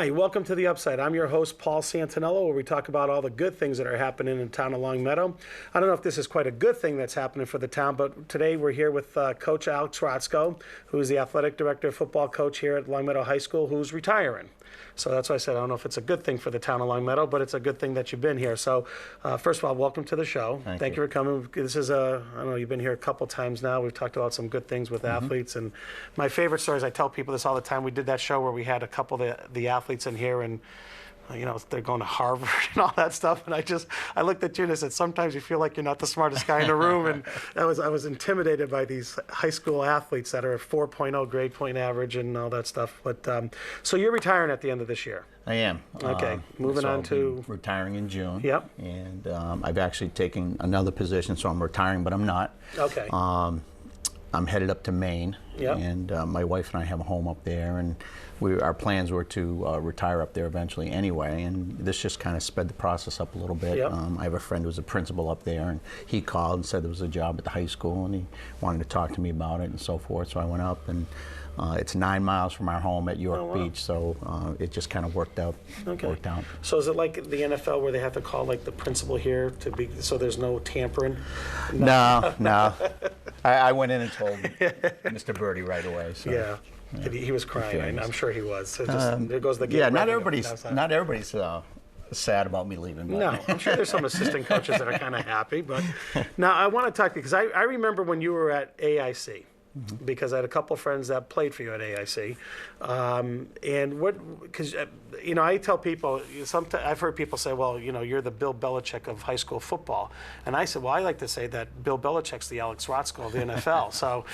Hi, welcome to The Upside. I'm your host, Paul Santinello, where we talk about all the good things that are happening in the town of Longmeadow. I don't know if this is quite a good thing that's happening for the town, but today we're here with Coach Alex Rotsko, who's the athletic director, football coach here at Longmeadow High School, who's retiring. So that's why I said I don't know if it's a good thing for the town of Longmeadow, but it's a good thing that you've been here. So first of all, welcome to the show. Thank you for coming. This is I don't know, you've been here a couple times now. We've talked about some good things with athletes. And my favorite stories, I tell people this all the time. We did that show where we had a couple of the athletes in here, and you know, they're going to Harvard and all that stuff. And I looked at you and I said, sometimes you feel like you're not the smartest guy in the room. And I was intimidated by these high school athletes that are 4.0 grade point average and all that stuff. But so you're retiring at the end of this year. I am. Okay, moving on to retiring in June. Yep. And I've actually taken another position, so I'm retiring, but I'm not. Okay. I'm headed up to Maine, Yep. and my wife and I have a home up there, and our plans were to retire up there eventually anyway, and this just kind of sped the process up a little bit. Yep. I have a friend who's a principal up there, and he called and said there was a job at the high school, and he wanted to talk to me about it and so forth, so I went up, and it's 9 miles from our home at York Beach, so it just kind of worked out. Okay. So is it like the NFL where they have to call like the principal here to be, so there's no tampering? No. I went in and told Mr. Birdie right away. So, yeah. He was crying. I'm sure he was. So just, there goes the game. Yeah, not everybody's sad about me leaving. But. No, I'm sure there's some assistant coaches that are kind of happy. But now I want to talk to you because I remember when you were at AIC. Mm-hmm. Because I had a couple of friends that played for you at AIC, because you know, I tell people, sometimes I've heard people say, well, you know, you're the Bill Belichick of high school football, and I said, well, I like to say that Bill Belichick's the Alex Rotsko of the NFL. So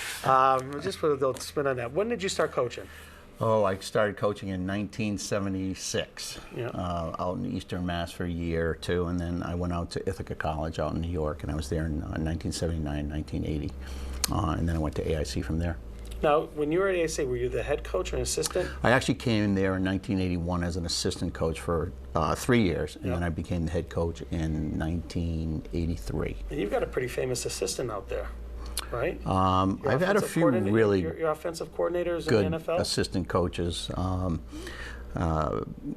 just put a little spin on that. When did you start coaching? Oh, I started coaching in 1976, yeah. Out in Eastern Mass for a year or two, and then I went out to Ithaca College out in New York, and I was there in 1979, 1980. And then I went to AIC from there. Now, when you were at AIC, were you the head coach or an assistant? I actually came in there in 1981 as an assistant coach for 3 years, and then I became the head coach in 1983. And you've got a pretty famous assistant out there, right? I've had a few really your offensive coordinators good in the NFL? assistant coaches. I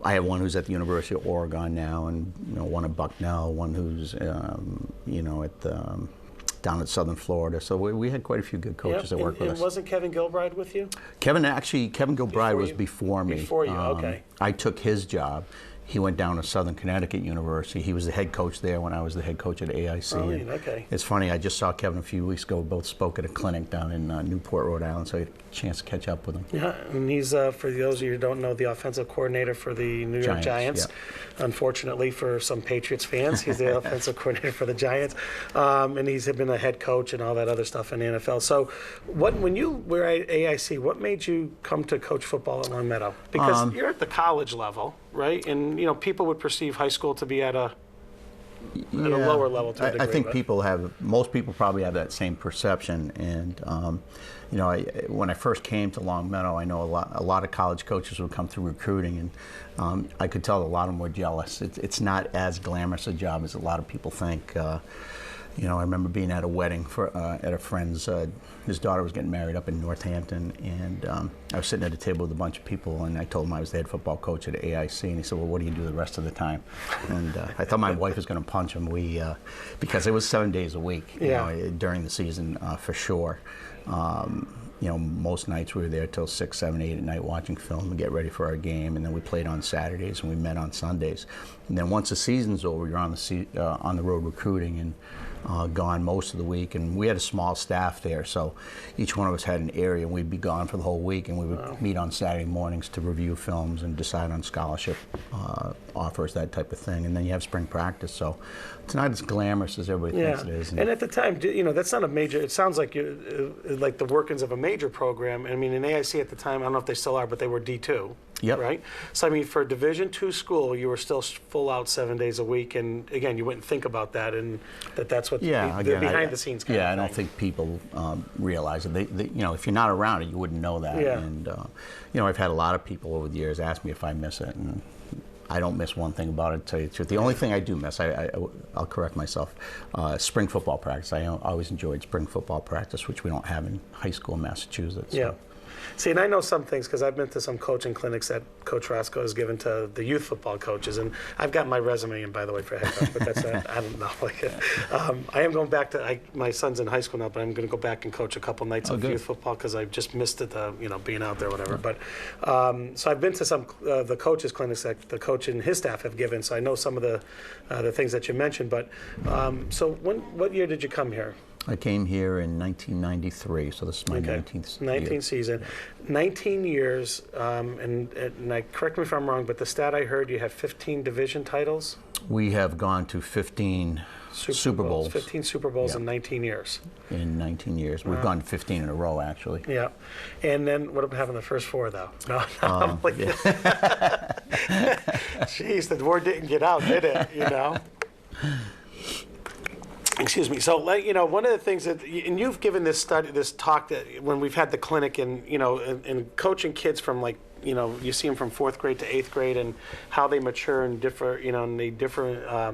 have one who's at the University of Oregon now, and one at Bucknell, one who's down at Southern Florida. So we had quite a few good coaches that worked with us. And wasn't Kevin Gilbride with you? Kevin Gilbride was before me. Before you, okay. I took his job. He went down to Southern Connecticut University. He was the head coach there when I was the head coach at AIC. Oh, okay. It's funny, I just saw Kevin a few weeks ago. We both spoke at a clinic down in Newport, Rhode Island, so I had a chance to catch up with him. Yeah, and he's, for those of you who don't know, the offensive coordinator for the New York Giants. Yeah. Unfortunately for some Patriots fans, he's the offensive coordinator for the Giants. And he's been a head coach and all that other stuff in the NFL. So when you were at AIC, what made you come to coach football at Longmeadow? Because you're at the college level, right? And people would perceive high school to be at a lower level to a degree. I think most people probably have that same perception. And when I first came to Longmeadow, I know a lot of college coaches would come through recruiting, and I could tell a lot of them were jealous. It's not as glamorous a job as a lot of people think. I remember being at a wedding at a friend's. His daughter was getting married up in Northampton, and I was sitting at a table with a bunch of people, and I told him I was the head football coach at AIC, and he said, well, what do you do the rest of the time? And I thought my wife was going to punch him. Because it was 7 days a week during the season for sure. Most nights we were there till 6, 7, 8 at night watching film and get ready for our game, and then we played on Saturdays and we met on Sundays. And then once the season's over, you're on the road recruiting and gone most of the week. And we had a small staff there, so each one of us had an area, and we'd be gone for the whole week, and we would meet on Saturday mornings to review films and decide on scholarship offers, that type of thing. And then you have spring practice, so it's not as glamorous as everybody thinks it is. And at the time, that's not a major, it sounds like like the workings of a major program. I mean, in AIC at the time, I don't know if they still are, but they were D2. Yep. Right? So, I mean, for Division II school, you were still full out 7 days a week, and again, you wouldn't think about that, and that's what the behind the scenes kind of thing. I don't think people realize it. If you're not around it, you wouldn't know that. Yeah. And I've had a lot of people over the years ask me if I miss it, and I don't miss one thing about it, to tell you the truth. The only thing I do miss, I'll correct myself, spring football practice. I always enjoyed spring football practice, which we don't have in high school in Massachusetts. Yeah. See, and I know some things because I've been to some coaching clinics that Coach Rotsko has given to the youth football coaches, and I've got my resume in, by the way, for head coach, but that's I don't know. I am going back to my son's in high school now, but I'm going to go back and coach a couple nights of youth football because I just missed it, being out there, or whatever. But so I've been to some the coaches clinics that the coach and his staff have given, so I know some of the things that you mentioned. But so what year did you come here? I came here in 1993, so this is my 19th year. Season. 19 years, and correct me if I'm wrong, but the stat I heard, you have 15 division titles? We have gone to 15 Super Bowls. 15 Super Bowls in 19 years. In 19 years. We've gone 15 in a row, actually. Yeah. And then what about having the first four, though? No. Jeez, the word didn't get out, did it, Excuse me. So, one of the things that, and you've given this talk that when we've had the clinic, and and coaching kids from you see them from 4th grade to 8th grade, and how they mature and differ, and they differ.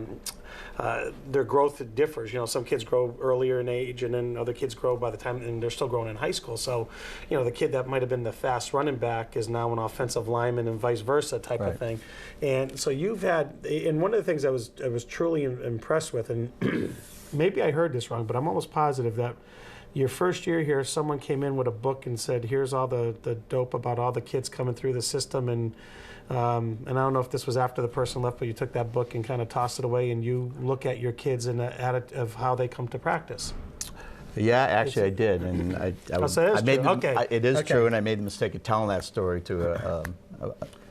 Their growth differs. Some kids grow earlier in age, and then other kids grow by the time, and they're still growing in high school. So, the kid that might have been the fast running back is now an offensive lineman, and vice versa type of thing. And so you've had, and one of the things I was truly impressed with, and maybe I heard this wrong, but I'm almost positive that your first year here, someone came in with a book and said, "Here's all the dope about all the kids coming through the system," and I don't know if this was after the person left, but you took that book and kind of tossed it away, and you look at your kids and of how they come to practice. Yeah, actually, I did, and it is true, and I made the mistake of telling that story to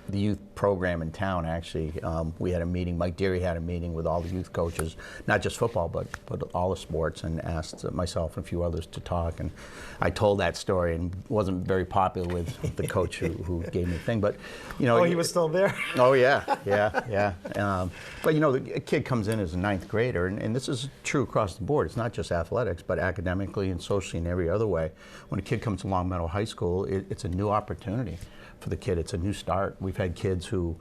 the youth program in town. Actually, we had a meeting. Mike Deary had a meeting with all the youth coaches, not just football, but all the sports, and asked myself and a few others to talk. And I told that story, and wasn't very popular with the coach who gave me the thing. But he was still there. Oh yeah. But the kid comes in as a 9th grader, and this is true across the board. It's not just athletics, but academically and socially in every other way. When a kid comes to Long Meadow High School, it's a new opportunity for the kid. It's a new start. We've had kids who,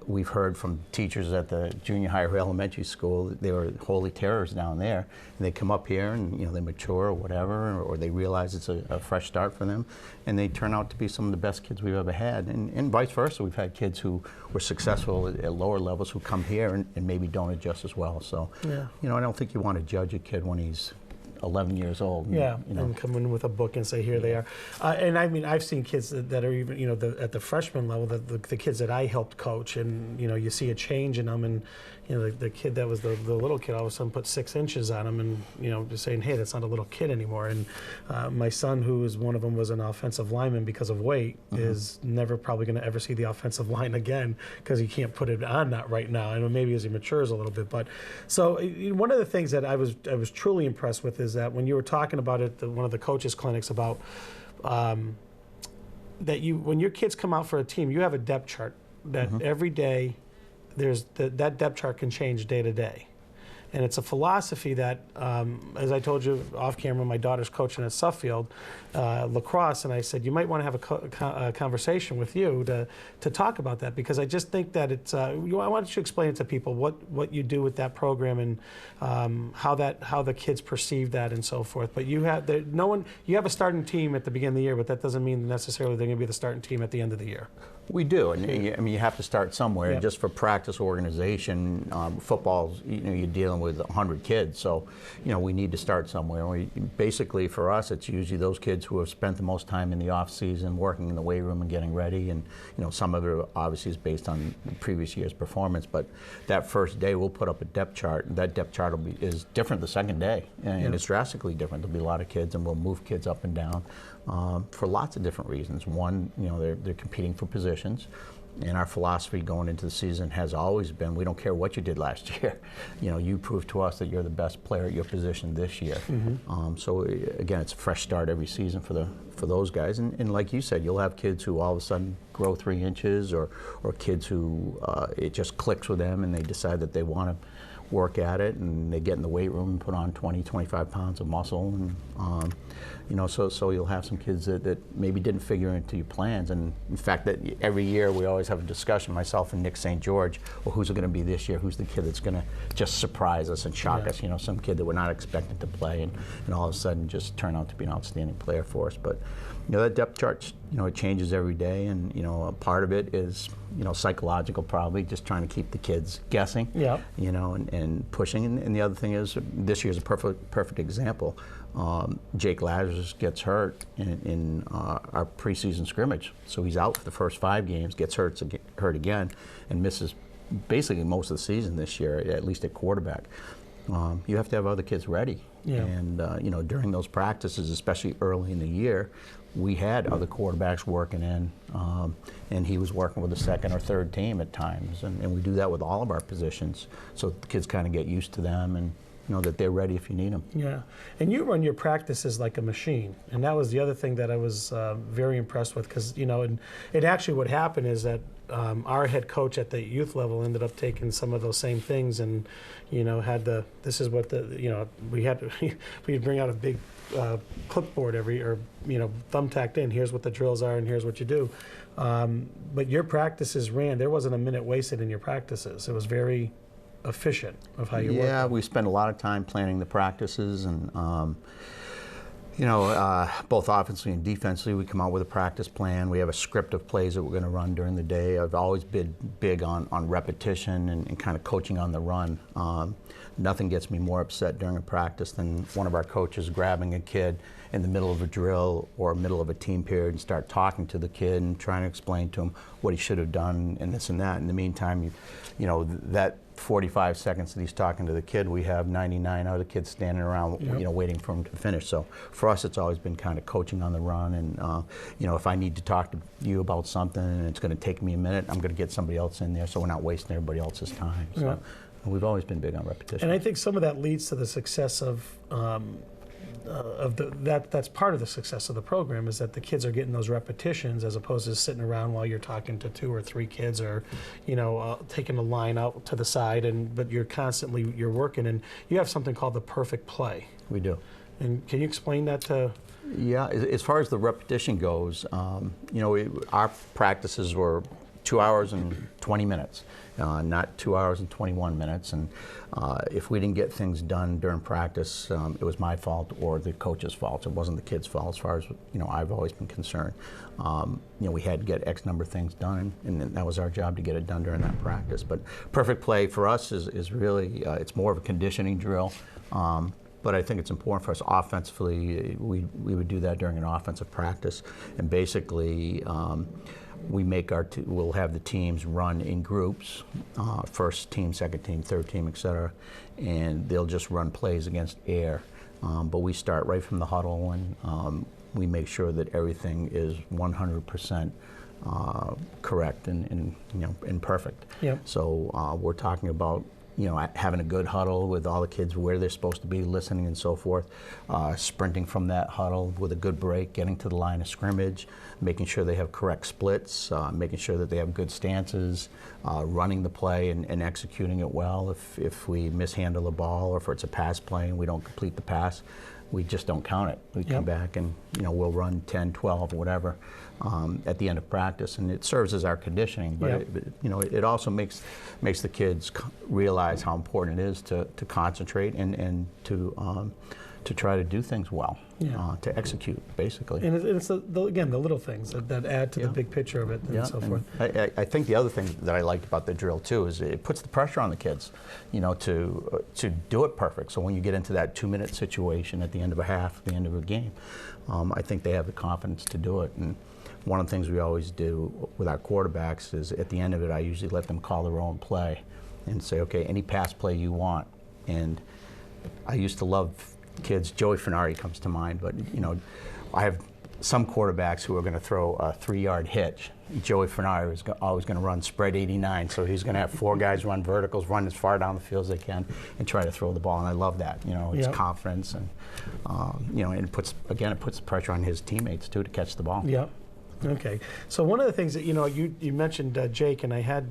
we've heard from teachers at the junior high or elementary school, they were holy terrors down there. And they come up here and, they mature or whatever, or they realize it's a fresh start for them. And they turn out to be some of the best kids we've ever had. And vice versa. We've had kids who were successful at lower levels who come here and maybe don't adjust as well. So, I don't think you want to judge a kid when he's 11 years old. And come in with a book and say, here they are. And I mean, I've seen kids that are even, at the freshman level, the kids that I helped coach, and, you see a change in them, and, the kid that was the little kid all of a sudden put 6 inches on him, and, just saying, hey, that's not a little kid anymore. And my son, who is one of them, was an offensive lineman because of weight, is never probably going to ever see the offensive line again because he can't put it on that right now. And maybe as he matures a little bit. But so one of the things that I was truly impressed with is that when you were talking about it, one of the coaches' clinics, about that when your kids come out for a team, you have a depth chart that every day that depth chart can change day to day. And it's a philosophy that, as I told you off camera, my daughter's coaching at Suffield lacrosse, and I said, you might want to have a conversation with you to talk about that, because I just think that it's, I want you to explain it to people what you do with that program, and how the kids perceive that and so forth. But you have you have a starting team at the beginning of the year, but that doesn't mean necessarily they're going to be the starting team at the end of the year. We do, and I mean, you have to start somewhere. Just for practice organization, football's, you're dealing with 100 kids, so we need to start somewhere. Basically, for us, it's usually those kids who have spent the most time in the off season working in the weight room and getting ready, and some of it obviously is based on the previous year's performance. But that first day, we'll put up a depth chart. That depth chart is different the second day, and it's drastically different. There'll be a lot of kids, and we'll move kids up and down for lots of different reasons. One, they're competing for positions. And our philosophy going into the season has always been, we don't care what you did last year. You prove to us that you're the best player at your position this year. So again, it's a fresh start every season for those guys. And like you said, you'll have kids who all of a sudden grow 3 inches, or kids who it just clicks with them and they decide that they want to work at it, and they get in the weight room and put on 20, 25 pounds of muscle, and you know, so you'll have some kids that maybe didn't figure into your plans. And in fact, that every year we always have a discussion, myself and Nick St. George, well, who's it going to be this year? Who's the kid that's going to just surprise us and shock us? You know, some kid that we're not expecting to play, and all of a sudden just turn out to be an outstanding player for us. But you know, that depth chart, you know, it changes every day, and you know, a part of it is, you know, psychological, probably just trying to keep the kids guessing. Yeah. You know, and pushing. And the other thing is, this year's a perfect example. Jake Lazarus gets hurt in our preseason scrimmage, so he's out for the first 5 games, gets hurt again, and misses basically most of the season this year, at least at quarterback. You have to have other kids ready. Yeah. And you know, during those practices, especially early in the year, we had other quarterbacks working in, and he was working with the second or third team at times, and we do that with all of our positions, so the kids kind of get used to them and know that they're ready if you need them. Yeah, and you run your practices like a machine, and that was the other thing that I was very impressed with, because you know, and it actually what happened is that our head coach at the youth level ended up taking some of those same things, and you know, had this is what you know, we'd bring out a big clipboard or you know, thumbtacked in, here's what the drills are and here's what you do. But your practices there wasn't a minute wasted in your practices. It was very efficient of how you work. Yeah, we spend a lot of time planning the practices, and you know, both offensively and defensively, we come out with a practice plan. We have a script of plays that we're going to run during the day. I've always been big on repetition and kind of coaching on the run. Nothing gets me more upset during a practice than one of our coaches grabbing a kid in the middle of a drill or middle of a team period and start talking to the kid and trying to explain to him what he should have done and this and that. In the meantime, you know, that 45 seconds that he's talking to the kid, we have 99 other kids standing around, you know, waiting for him to finish. So for us, it's always been kind of coaching on the run, and you know, if I need to talk to you about something and it's going to take me a minute, I'm going to get somebody else in there, so we're not wasting everybody else's time. So we've always been big on repetition. And I think some of that leads to the success of that's part of the success of the program, is that the kids are getting those repetitions as opposed to sitting around while you're talking to 2 or 3 kids, or you know, taking a line out to the side, but you're constantly working, and you have something called the perfect play. We do. And can you explain that to? Yeah, as far as the repetition goes, you know, our practices were 2 hours and 20 minutes, not 2 hours and 21 minutes. And if we didn't get things done during practice, it was my fault or the coach's fault. It wasn't the kid's fault, as far as, you know, I've always been concerned. You know, we had to get X number of things done, and that was our job to get it done during that practice. But perfect play for us is really, it's more of a conditioning drill. But I think it's important for us offensively. We would do that during an offensive practice, and basically we make we'll have the teams run in groups, first team, second team, third team, etc., and they'll just run plays against air. But we start right from the huddle, and we make sure that everything is 100% correct and you know, and perfect. Yep. So we're talking about, you know, having a good huddle with all the kids where they're supposed to be, listening and so forth, sprinting from that huddle with a good break, getting to the line of scrimmage, making sure they have correct splits, making sure that they have good stances, running the play and executing it well. If we mishandle the ball, or if it's a pass play and we don't complete the pass, we just don't count it. We come back and, you know, we'll run 10, 12, whatever at the end of practice, and it serves as our conditioning. But you know, it also makes the kids realize how important it is to concentrate and to try to do things well, to execute, basically. And it's again the little things that add to the big picture of it, and so forth. I think the other thing that I liked about the drill too is it puts the pressure on the kids, you know, to do it perfect. So when you get into that 2-minute situation at the end of a half, at the end of a game, I think they have the confidence to do it. And one of the things we always do with our quarterbacks is at the end of it, I usually let them call their own play and say, okay, any pass play you want. And I used to love kids. Joey Fenari comes to mind, but you know, I have some quarterbacks who are going to throw a 3-yard hitch. Joey Fenari is always going to run spread 89, so he's going to have 4 guys run verticals, run as far down the field as they can, and try to throw the ball. And I love that. You know, it's confidence, and you know, and it puts the pressure on his teammates too to catch the ball. Yeah. Okay. So one of the things that, you know, you mentioned Jake, and I had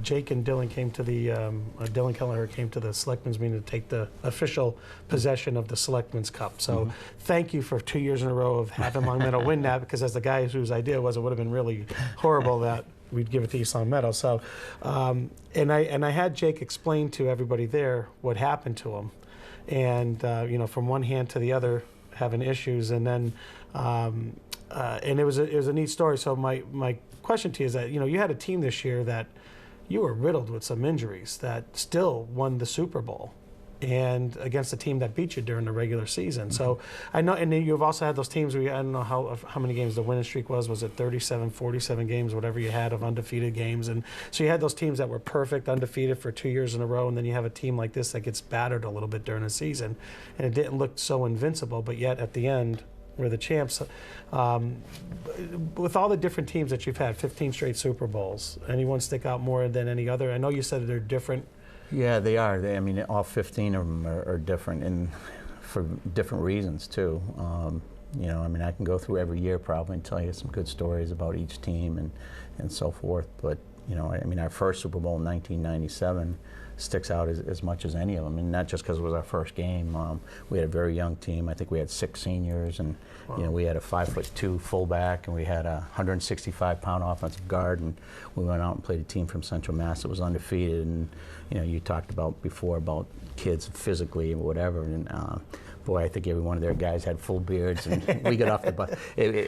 Jake and Dylan came to the, Dylan Kelleher came to the Selectmen's meeting to take the official possession of the Selectmen's Cup. So thank you for 2 years in a row of having Long Meadow win that, because as the guy whose idea was, it would have been really horrible that we'd give it to East Long Meadow. So, and I had Jake explain to everybody there what happened to him, and you know, from one hand to the other, having issues, and then and it was a neat story. So my question to you is that, you know, you had a team this year that you were riddled with some injuries that still won the Super Bowl, and against a team that beat you during the regular season. So I know, and then you've also had those teams where I don't know how many games the winning streak was. Was it 37, 47 games, whatever you had of undefeated games? And so you had those teams that were perfect, undefeated for 2 years in a row, and then you have a team like this that gets battered a little bit during the season, and it didn't look so invincible, but yet at the end, we're the champs. With all the different teams that you've had, 15 straight Super Bowls, anyone stick out more than any other? I know you said they're different. Yeah, they are. I mean, all 15 of them are different, and for different reasons too. You know, I mean, I can go through every year probably and tell you some good stories about each team and so forth. But you know, I mean, our first Super Bowl in 1997 sticks out as much as any of them, and not just because it was our first game. We had a very young team. I think we had 6 seniors, and you know, we had a 5'2" fullback, and we had a 165-pound offensive guard, and we went out and played a team from Central Mass that was undefeated. And you know, you talked about before about kids physically and whatever, and boy, I think every one of their guys had full beards, and we got off the bus.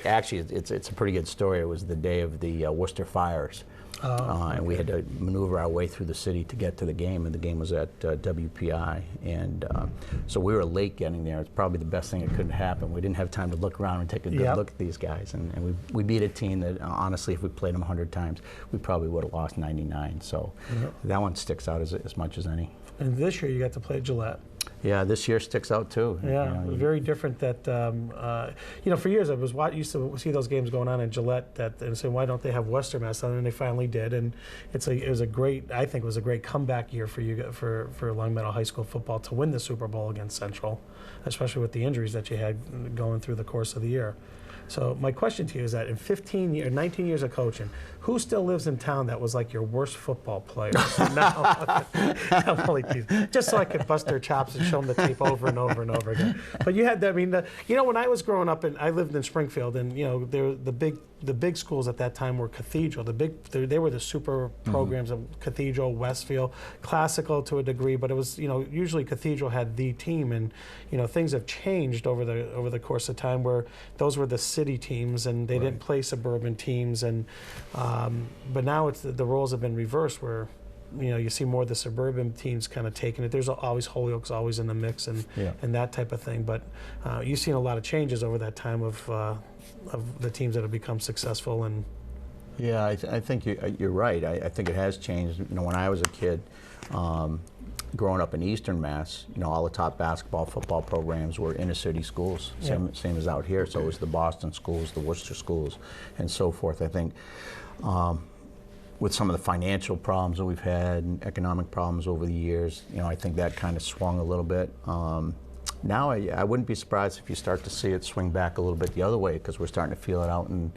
Actually, it's a pretty good story. It was the day of the Worcester fires. And we had to maneuver our way through the city to get to the game, and the game was at WPI, and so we were late getting there. It's probably the best thing that could happen. We didn't have time to look around and take a good look at these guys, and we beat a team that honestly, if we played them 100 times, we probably would have lost 99. So that one sticks out as much as any. And this year you got to play Gillette. Yeah, this year sticks out too. Yeah, you know, very different. That you know, for years I used to see those games going on in Gillette, and say, why don't they have Western Mass? And they finally did, and it was a great, I think, it was a great comeback year for you, for Long Meadow High School football to win the Super Bowl against Central, especially with the injuries that you had going through the course of the year. So my question to you is that in 19 years of coaching, who still lives in town that was like your worst football player? I'm only teasing. Just so I could bust their chops and show them the tape over and over and over again. But you had that. I mean, you know, when I was growing up, and I lived in Springfield, and you know, the big schools at that time were Cathedral. They were the super programs of Cathedral, Westfield, Classical to a degree, but it was, you know, usually Cathedral had the team, and you know, things have changed over the course of time where those were the city teams, and they didn't play suburban teams, and but now it's the roles have been reversed, where you know, you see more of the suburban teams kind of taking it. There's always Holyoke's always in the mix, and that type of thing. But you've seen a lot of changes over that time of the teams that have become successful. And yeah, I think you're right. I think it has changed. You know, when I was a kid, growing up in Eastern Mass, you know, all the top basketball, football programs were inner city schools, same as out here. So it was the Boston schools, the Worcester schools, and so forth. I think with some of the financial problems that we've had and economic problems over the years, you know, I think that kind of swung a little bit. Now I wouldn't be surprised if you start to see it swing back a little bit the other way, because we're starting to feel it out in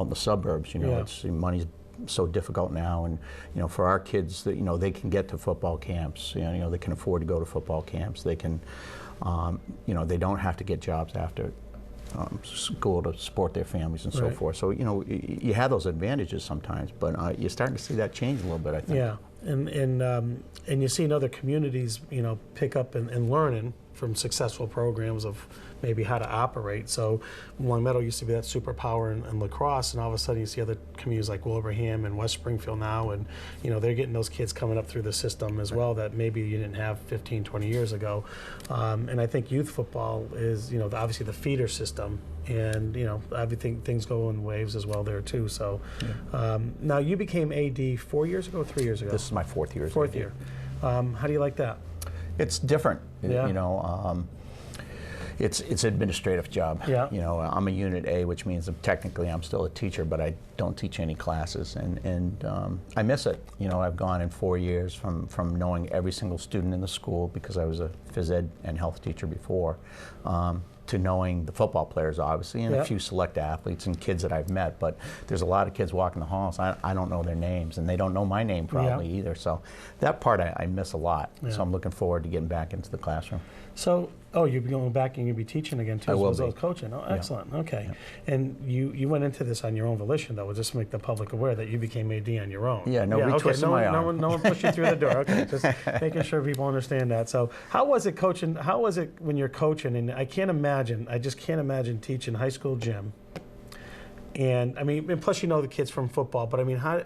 the suburbs. You know, money's so difficult now, and you know, for our kids, that, you know, they can get to football camps. You know, they can afford to go to football camps. They can, you know, they don't have to get jobs after school to support their families and so forth. So you know, you have those advantages sometimes, but you're starting to see that change a little bit, I think. Yeah, and you see in other communities, you know, pick up and learning from successful programs of maybe how to operate. So Long Meadow used to be that superpower in lacrosse, and all of a sudden you see other communities like Wilbraham and West Springfield now, and you know, they're getting those kids coming up through the system as well that maybe you didn't have 15, 20 years ago. And I think youth football is, you know, obviously the feeder system, and you know, everything, things go in waves as well there too. So now you became AD 4 years ago, 3 years ago? This is my fourth year. Fourth year. How do you like that? It's different, you know. It's an administrative job. Yeah. You know, I'm a Unit A, which means technically I'm still a teacher, but I don't teach any classes, and I miss it. You know, I've gone in 4 years from knowing every single student in the school, because I was a phys ed and health teacher before, to knowing the football players, obviously, and a few select athletes and kids that I've met. But there's a lot of kids walking the halls. I don't know their names, and they don't know my name probably either. So that part I miss a lot. So I'm looking forward to getting back into the classroom. So, you'll be going back and you'll be teaching again too, I will as well be. as coaching. Oh, excellent. Okay. Yeah. And you went into this on your own volition, though, just to make the public aware that you became AD on your own. Yeah, nobody twisted my arm. No one pushed you through the door. Okay, just making sure people understand that. So, how was it coaching? How was it when you're coaching? And I just can't imagine teaching high school gym. And I mean, and plus you know the kids from football, but I mean, how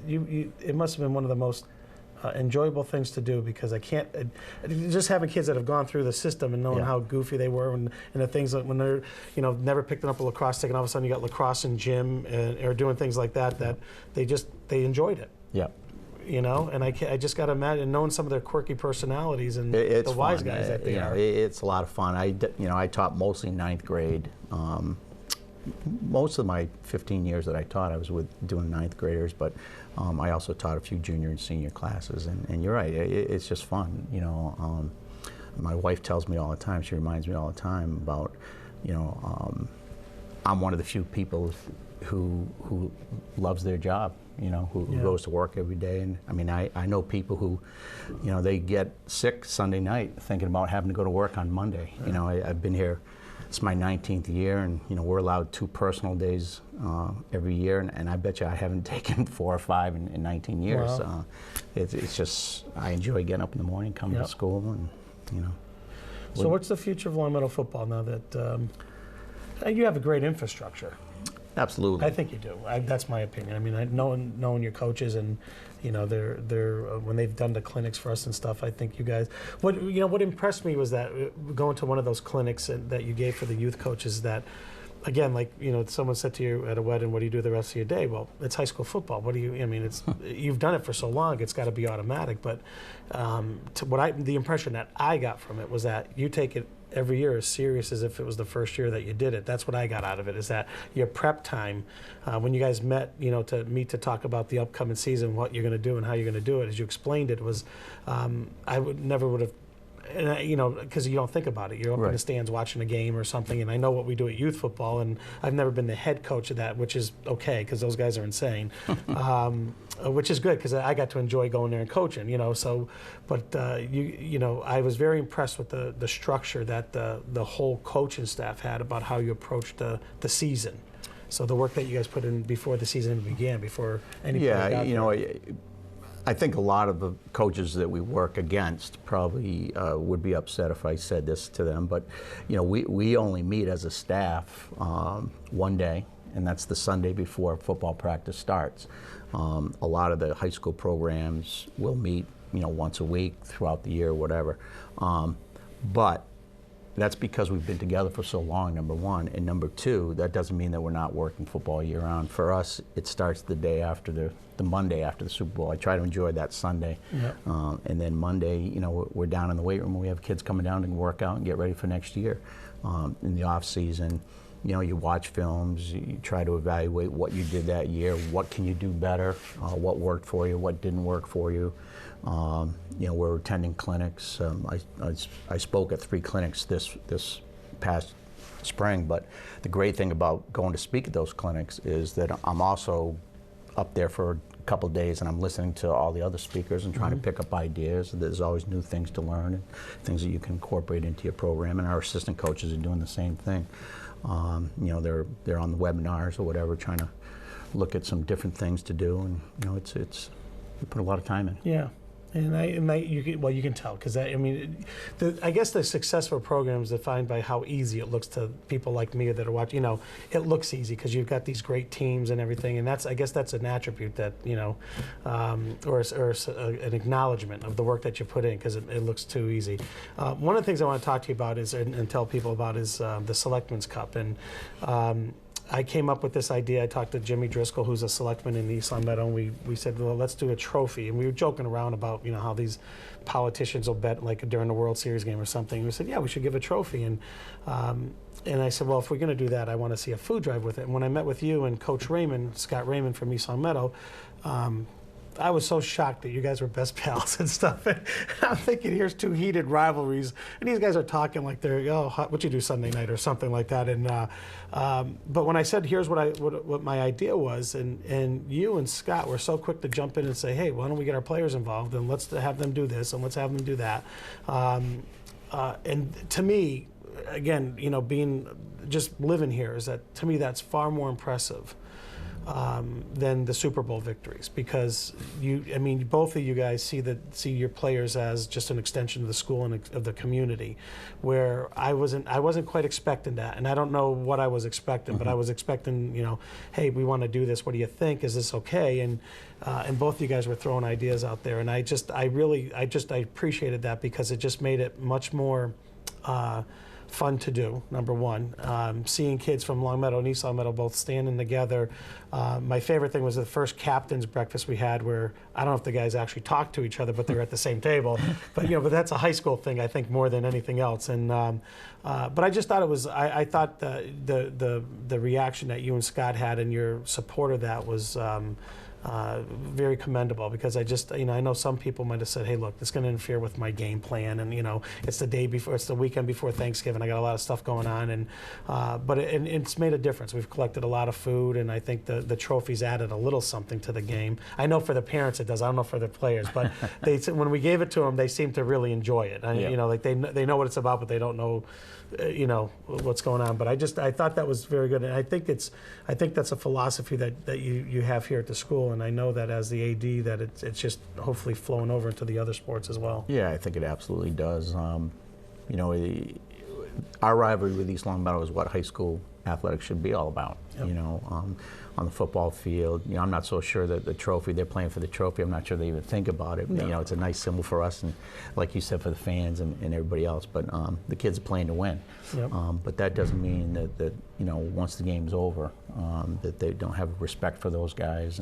it must have been one of the most enjoyable things to do, because I can't just having kids that have gone through the system and knowing how goofy they were and the things that when they're never picked up a lacrosse stick and all of a sudden you got lacrosse in gym or doing things like that they enjoyed it. Yeah. And I just got to imagine knowing some of their quirky personalities and it's the wise fun. guys that they are. It's a lot of fun. I taught mostly ninth grade. Most of my 15 years that I taught, I was doing ninth graders, but I also taught a few junior and senior classes. And you're right, it's just fun. My wife tells me all the time. She reminds me all the time about, I'm one of the few people who loves their job. Who goes to work every day. And I mean, I know people who, they get sick Sunday night thinking about having to go to work on Monday. I've been here. It's my 19th year, and we're allowed 2 personal days every year, and I bet you I haven't taken 4 or 5 in 19 years. Wow. It's just I enjoy getting up in the morning, coming to school, and So what's the future of Long Meadow football now that you have a great infrastructure? Absolutely. I think you do. That's my opinion. I mean, knowing your coaches and they're when they've done the clinics for us and stuff. I think you guys. What impressed me was that going to one of those clinics that you gave for the youth coaches. That again, like someone said to you at a wedding, "What do you do the rest of your day?" Well, it's high school football. What do you? I mean, it's you've done it for so long. It's got to be automatic. But the impression that I got from it was that you take it every year as serious as if it was the first year that you did it. That's what I got out of it, is that your prep time, when you guys met, to talk about the upcoming season, what you're going to do and how you're going to do it, as you explained it, was I never would have, because you don't think about it. You're up in the stands watching a game or something, and I know what we do at youth football, and I've never been the head coach of that, which is okay, because those guys are insane, which is good, because I got to enjoy going there and coaching, so, but I was very impressed with the structure that the whole coaching staff had about how you approached the season. So the work that you guys put in before the season began, before any I think a lot of the coaches that we work against probably would be upset if I said this to them, but we only meet as a staff one day, and that's the Sunday before football practice starts. A lot of the high school programs will meet once a week throughout the year, whatever. But that's because we've been together for so long, number one. And number two, that doesn't mean that we're not working football year round. For us, it starts the day after the Monday after the Super Bowl. I try to enjoy that Sunday. And then Monday, we're down in the weight room and we have kids coming down to work out and get ready for next year. In the off season, you watch films, you try to evaluate what you did that year, what can you do better, what worked for you, what didn't work for you. We're attending clinics. I spoke at 3 clinics this past spring, but the great thing about going to speak at those clinics is that I'm also up there for a couple of days and I'm listening to all the other speakers and trying to pick up ideas. There's always new things to learn and things that you can incorporate into your program, and our assistant coaches are doing the same thing. They're on the webinars or whatever, trying to look at some different things to do, and we put a lot of time in. Yeah. You can tell, because I guess the successful program is defined by how easy it looks to people like me that are watching. It looks easy because you've got these great teams and everything, and I guess that's an attribute that or an acknowledgement of the work that you put in, because it looks too easy. One of the things I want to talk to you about and tell people about is the Selectmen's Cup, and I came up with this idea. I talked to Jimmy Driscoll, who's a selectman in East Long Meadow, and we said, well, let's do a trophy. And we were joking around about, how these politicians will bet like during the World Series game or something. And we said, yeah, we should give a trophy. And I said, well, if we're going to do that, I want to see a food drive with it. And when I met with you and Coach Raymond, Scott Raymond from East Long Meadow, I was so shocked that you guys were best pals and stuff. And I'm thinking, here's two heated rivalries, and these guys are talking like they're, oh, what you do Sunday night or something like that. And but when I said, here's what my idea was, and you and Scott were so quick to jump in and say, hey, why don't we get our players involved, and let's have them do this, and let's have them do that. And to me, again, you know, being just living here, is that, to me, that's far more impressive than the Super Bowl victories, because both of you guys see your players as just an extension of the school and of the community, where I wasn't quite expecting that, and I don't know what I was expecting, but I was expecting, you know, hey, we want to do this. What do you think? Is this okay? And both of you guys were throwing ideas out there, and I appreciated that, because it just made it much more fun to do, number one. Seeing kids from Long Meadow and East Long Meadow both standing together. My favorite thing was the first captain's breakfast we had, where I don't know if the guys actually talked to each other, but they were at the same table. But but that's a high school thing, I think, more than anything else. And but I just thought it was. I thought the reaction that you and Scott had and your support of that was very commendable, because I just, I know some people might have said, hey, look, this is going to interfere with my game plan, and it's the weekend before Thanksgiving, I got a lot of stuff going on, and but it's made a difference. We've collected a lot of food, and I think the trophies added a little something to the game. I know for the parents it does. I don't know for the players, but when we gave it to them, they seemed to really enjoy it. Like they know what it's about, but they don't know what's going on. But I thought that was very good, and I think that's a philosophy that you have here at the school, and I know that as the AD that it's just hopefully flowing over into the other sports as well. Yeah, I think it absolutely does. Our rivalry with East Long Meadow is what high school athletics should be all about. Yep. On the football field, I'm not so sure that the trophy, they're playing for the trophy, I'm not sure they even think about it. No. It's a nice symbol for us, and like you said, for the fans and everybody else, but the kids are playing to win. Yep. But that doesn't mean that once the game's over, that they don't have respect for those guys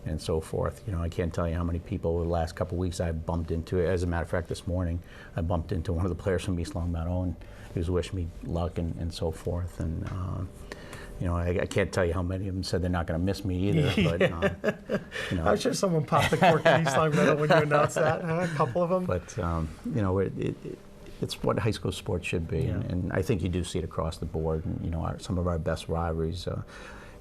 and so forth. I can't tell you how many people over the last couple of weeks I've bumped into. As a matter of fact, this morning I bumped into one of the players from East Long Meadow, and he was wishing me luck and so forth. And I can't tell you how many of them said they're not going to miss me either. But I'm sure someone popped the cork in East Long Meadow when you announced that. A couple of them. But it's what high school sports should be, and I think you do see it across the board. And some of our best rivalries.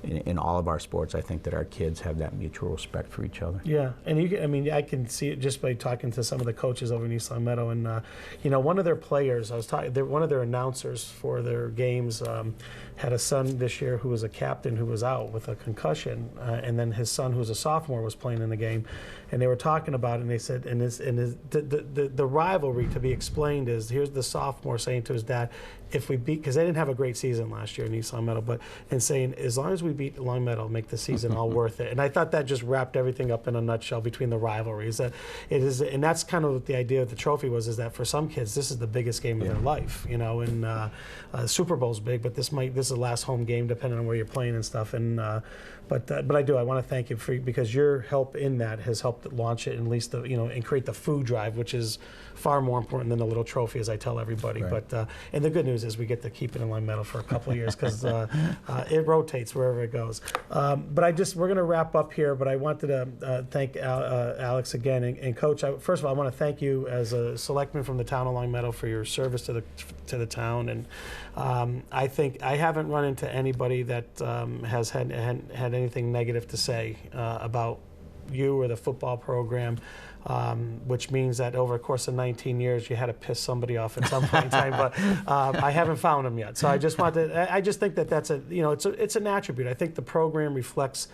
In all of our sports, I think that our kids have that mutual respect for each other. Yeah, and I can see it just by talking to some of the coaches over in East Long Meadow, and one of their players, one of their announcers for their games had a son this year who was a captain who was out with a concussion, and then his son, who's a sophomore, was playing in the game, and they were talking about it, and they said, the rivalry to be explained is, here's the sophomore saying to his dad, if we beat, because they didn't have a great season last year in East Long Meadow, and saying, as long as we beat Long Meadow, make the season all worth it. And I thought that just wrapped everything up in a nutshell between the rivalries. That it is, and that's kind of what the idea of the trophy was, is that for some kids, this is the biggest game of their life, and Super Bowl's big, but this is the last home game, depending on where you're playing and stuff. And but I want to thank you because your help in that has helped launch it, and at least and create the food drive, which is far more important than the little trophy, as I tell everybody. Right. But and the good news is we get to keep it in Long Meadow for a couple of years, because it rotates wherever it goes. But we're going to wrap up here. But I wanted to thank Alex again, and Coach. First of all, I want to thank you as a selectman from the town of Long Meadow for your service to the town. And I think I haven't run into anybody that has had anything negative to say about you or the football program, which means that over the course of 19 years, you had to piss somebody off at some point in time. But I haven't found them yet. So I just think that's it's an attribute. I think the program reflects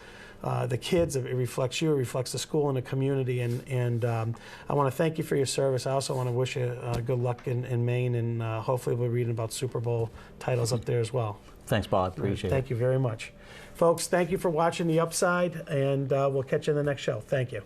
the kids, it reflects you, it reflects the school and the community, and I want to thank you for your service. I also want to wish you good luck in Maine, and hopefully we'll be reading about Super Bowl titles up there as well. Thanks, Paul. I appreciate it. Thank you very much. Folks, thank you for watching The Upside, and we'll catch you in the next show. Thank you.